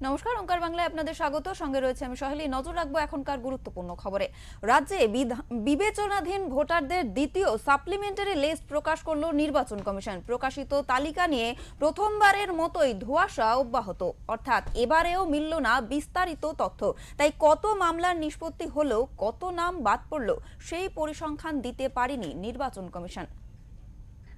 নমস্কার, ওঙ্কার বাংলায় আপনাদের স্বাগত। সঙ্গে রয়েছে আমি সহেলি। নজর রাখবো এখনকার গুরুত্বপূর্ণ খবরে। রাজ্যে বিবেচনাধীন ভোটারদের দ্বিতীয় সাপ্লিমেন্টারি লিস্ট প্রকাশ করল নির্বাচন কমিশন। প্রকাশিত তালিকা নিয়ে প্রথমবারের মতোই ধোঁয়াশা অব্যাহত, অর্থাৎ এবারেও মিলল না বিস্তারিত তথ্য। তাই কত মামলার নিষ্পত্তি হলো, কত নাম বাদ পড়ল, সেই পরিসংখ্যান দিতে পারেনি নির্বাচন কমিশন।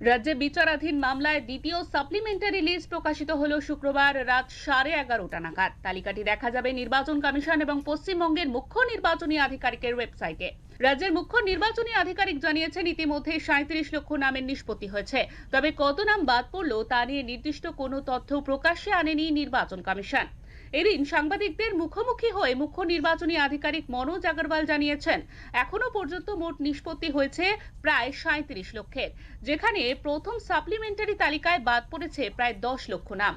রাজ্যে বিচারাধীন মামলায় দ্বিতীয় সাপ্লিমেন্টারি লিস্ট প্রকাশিত হলো শুক্রবার রাত 11:30টা নাগাদ। তালিকাটি দেখা যাবে নির্বাচন কমিশন এবং পশ্চিমবঙ্গের মুখ্য নির্বাচনী আধিকারিকের ওয়েবসাইটে। রাজ্যের মুখ্য নির্বাচনী আধিকারিক জানিয়েছেন ইতিমধ্যে 37 লক্ষ নামের নিষ্পত্তি হয়েছে। তবে কত নাম বাদ পড়ল তা নিয়ে নির্দিষ্ট কোনো তথ্য প্রকাশ্যে আনেনি নির্বাচন কমিশন। এদিন সাংবাদিকদের মুখোমুখি হয়ে মুখ্য নির্বাচনী আধিকারিক মনোজ আগরওয়াল জানিয়েছেন, এখনো পর্যন্ত মোট নিষ্পত্তি হয়েছে প্রায় 37 লক্ষের, যেখানে প্রথম সাপ্লিমেন্টারি তালিকায় বাদ পড়েছে প্রায় 10 লক্ষ নাম।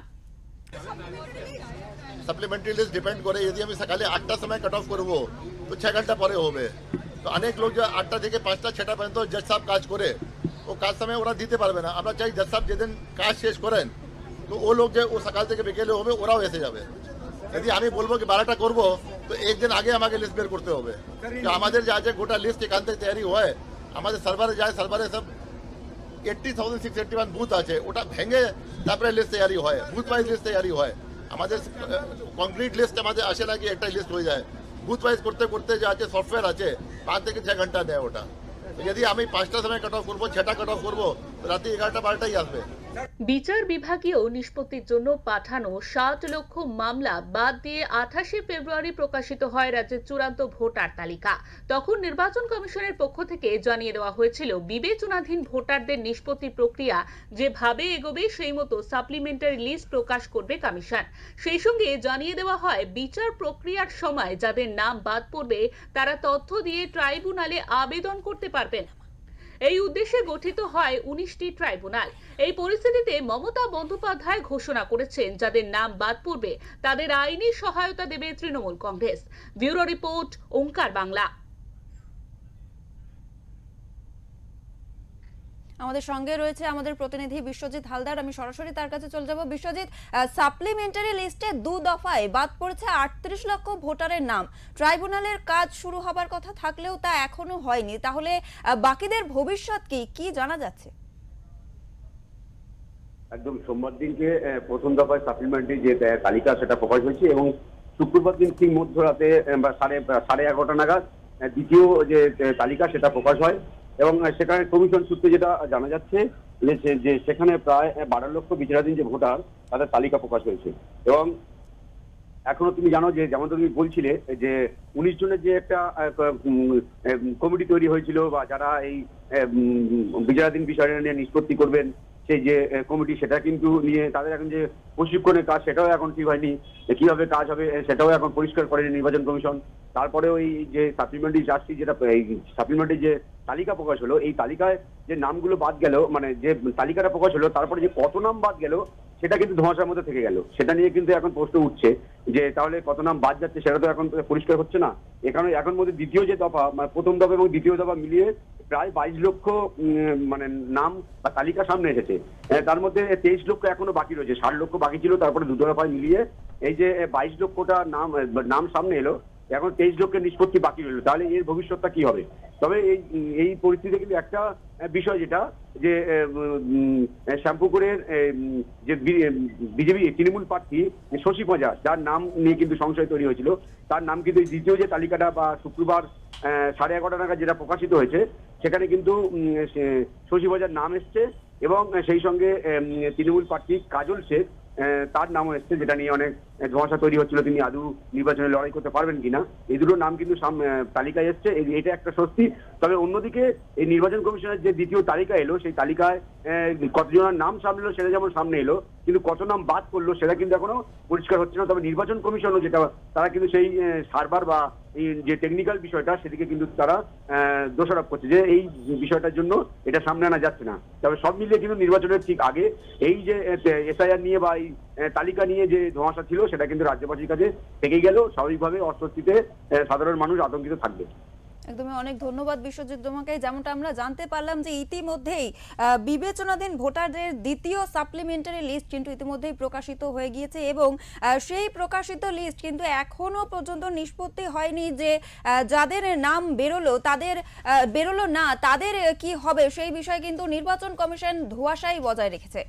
সাপ্লিমেন্টারি লিস্ট ডিপেন্ড করে, যদি আমি সকালে 8টার সময় কাট অফ করবো তো 6 ঘন্টা পরে হবে। তো অনেক লোক যে 8টা থেকে 5টা 6টা পর্যন্ত জজ সাহেব কাজ করে, ও কাজ সময় ওরা দিতে পারবে না। আমরা চাই জজ সাহেব যেদিন কাজ শেষ করেন তো ও লোক যে ও সকাল থেকে বিকেলে হবে ওরাও এসে যাবে। যদি আমি বলবো কি 12টা করবো তো একদিন আগে আমাকে লিস্ট বের করতে হবে। তো আমাদের যা যে গোটা লিস্ট এখান থেকে তৈরি হয়, আমাদের সার্ভারে যায়, সার্ভারে সব 80,681 বুথ আছে, ওটা ভেঙে তারপরে লিস্ট তৈরি হয়, বুথ ওয়াইজ লিস্ট তৈরি হয়। আমাদের কমপ্লিট লিস্ট আমাদের আসে না কি একটা লিস্ট হয়ে যায়। বুথ ওয়াইজ করতে করতে যে আছে সফটওয়্যার আছে 5 থেকে 6 ঘন্টা দেয় ওটা। যদি আমি 5টার সময় কাট অফ করবো, 6টা কাট অফ করবো, রাতে 11টা 12টাই আসবে। বিচার বিভাগীয় নিষ্পত্তির জন্য পাঠানো 60 লক্ষ মামলা বাদ দিয়ে 28শে ফেব্রুয়ারি প্রকাশিত হয় রাজ্যের চূড়ান্ত ভোটার তালিকা। তখন নির্বাচন কমিশনের পক্ষ থেকে জানিয়ে দেওয়া হয়েছিল, বিবেচনাধীন ভোটারদের নিষ্পত্তি প্রক্রিয়া যেভাবে এগোবে সেই মতো সাপ্লিমেন্টারি লিস্ট প্রকাশ করবে কমিশন। সেই সঙ্গে জানিয়ে দেওয়া হয়, বিচার প্রক্রিয়ার সময় যাদের নাম বাদ পড়বে তারা তথ্য দিয়ে ট্রাইব্যুনালে আবেদন করতে পারবেন। এই উদ্দেশ্যে গঠিত হয় 19টি ট্রাইব্যুনাল। এই পরিস্থিতিতে মমতা বন্দ্যোপাধ্যায় ঘোষণা করেছেন, যাদের নাম বাদ পড়বে তাদের আইনি সহায়তা দেবে তৃণমূল কংগ্রেস। ব্যুরো রিপোর্ট, ওঙ্কার বাংলা। আমাদের সঙ্গে রয়েছে আমাদের প্রতিনিধি বিশ্বজিৎ হালদার। আমি সরাসরি তার কাছে চলে যাব। বিশ্বজিৎ, সাপ্লিমেন্টারি লিস্টে 2 দফায় বাদ পড়েছে 38 লক্ষ ভোটারের নাম। ট্রাইব্যুনালের কাজ শুরু হবার কথা থাকলেও তা এখনো হয়নি। তাহলে বাকিদের ভবিষ্যৎ কি জানা যাচ্ছে? একদম সোমবার দিনকে প্রথম দফায় সাপ্লিমেন্টারি যে তালিকা সেটা প্রকাশ হয়েছে এবং শুক্রবার দিন ঠিক মধ্যরাতে বা সাড়ে 11টা নাগাদ দ্বিতীয় যে তালিকা সেটা প্রকাশ হয় এবং সেখানে কমিশন সূত্রে যেটা জানা যাচ্ছে যে সেখানে প্রায় 12 লক্ষ বিচারাধীন যে ভোটার তাদের তালিকা প্রকাশ হয়েছে। এবং এখনো তুমি জানো যে যেমন তুমি বলছিলে যে 19 জনের যে একটা কমিটি তৈরি হয়েছিল বা যারা এই বিচারাধীন বিষয়টা নিয়ে নিষ্পত্তি করবেন, সেই যে কমিটি সেটা কিন্তু নিয়ে তাদের এখন যে প্রশিক্ষণের কাজ সেটাও এখন ঠিক হয়নি, কিভাবে কাজ হবে সেটাও এখন পরিষ্কার করেনি নির্বাচন কমিশন। তারপরে ওই যে সাপ্লিমেন্টারি চার্জশিট যেটা এই সাপ্লিমেন্টারি যে তালিকা প্রকাশ হলো, এই তালিকায় যে নামগুলো বাদ গেল, মানে যে তালিকাটা প্রকাশ হলো তারপরে যে কত নাম বাদ গেল সেটা কিন্তু ধোঁয়াশার মধ্যে থেকে গেল। সেটা নিয়ে কিন্তু এখন প্রশ্ন উঠছে যে তাহলে কত নাম বাদ যাচ্ছে সেটা তো এখন পরিষ্কার হচ্ছে না। এখানে এখন মধ্যে দ্বিতীয় যে দফা, মানে প্রথম দফা এবং দ্বিতীয় দফা মিলিয়ে প্রায় 22 লক্ষ মানে নাম বা তালিকা সামনে এসেছে। তার মধ্যে 23 লক্ষ এখনো বাকি রয়েছে, 60 লক্ষ বাকি ছিল। তারপরে দুটো দফায় মিলিয়ে এই যে 22 লক্ষটা নাম সামনে এলো, এখন 23 লক্ষের নিষ্পত্তি বাকি রইল। তাহলে এর ভবিষ্যৎটা কি হবে? তবে এই পরিস্থিতিতে কিন্তু একটা বিষয় যেটা যে শ্যামপুকুরের যে বিজেপি তৃণমূল প্রার্থী শশী পজা, যার নাম নিয়ে কিন্তু সংশয় তৈরি হয়েছিল, তার নাম কিন্তু দ্বিতীয় যে তালিকাটা বা শুক্রবার 11:30 নাগাদ যেটা প্রকাশিত হয়েছে সেখানে কিন্তু শশী পজার নাম এসছে এবং সেই সঙ্গে তৃণমূল প্রার্থী কাজল শেখ তার নামও এসছে, যেটা নিয়ে অনেক ধোঁয়াশা তৈরি হচ্ছিল তিনি আদৌ নির্বাচনে লড়াই করতে পারবেন কিনা। এই দুটো নাম কিন্তু তালিকায় এসছে, এটা একটা স্বস্তি। তবে অন্যদিকে এই নির্বাচন কমিশনের যে দ্বিতীয় তালিকা এলো, সেই তালিকায় কতজনের নাম সামনে এলো সেটা যেমন সামনে এলো, কিন্তু কত নাম বাদ করলো সেটা কিন্তু এখনো পরিষ্কার হচ্ছে না। তবে নির্বাচন কমিশনও যেটা তারা কিন্তু সেই সার্ভার বা এই যে টেকনিক্যাল বিষয়টা সেদিকে কিন্তু তারা দোষারোপ করছে যে এই বিষয়টার জন্য এটা সামনে আনা যাচ্ছে না। তবে সব মিলিয়ে কিন্তু নির্বাচনের ঠিক আগে এই যে এসআইআর নিয়ে বা এই তালিকা নিয়ে যে ধোঁয়াশা ছিল সেটা কিন্তু রাজ্যবাসীর কাছে থেকেই গেল। স্বাভাবিকভাবে অস্বস্তিতে সাধারণ মানুষ আতঙ্কিত থাকবে। একদমই অনেক ধন্যবাদ বিশ্বজিৎ তোমাকে। যেমনটা আমরা জানতে পারলাম যে ইতিমধ্যেই বিবেচনাধীন ভোটারদের দ্বিতীয় সাপ্লিমেন্টারি লিস্ট কিন্তু ইতিমধ্যেই প্রকাশিত হয়ে গিয়েছে এবং সেই প্রকাশিত লিস্ট কিন্তু এখনো পর্যন্ত নিষ্পত্তি হয়নি যে যাদের নাম বেরোলো না তাদের কি হবে সেই বিষয়ে কিন্তু নির্বাচন কমিশন ধোঁয়াশাই বজায় রেখেছে।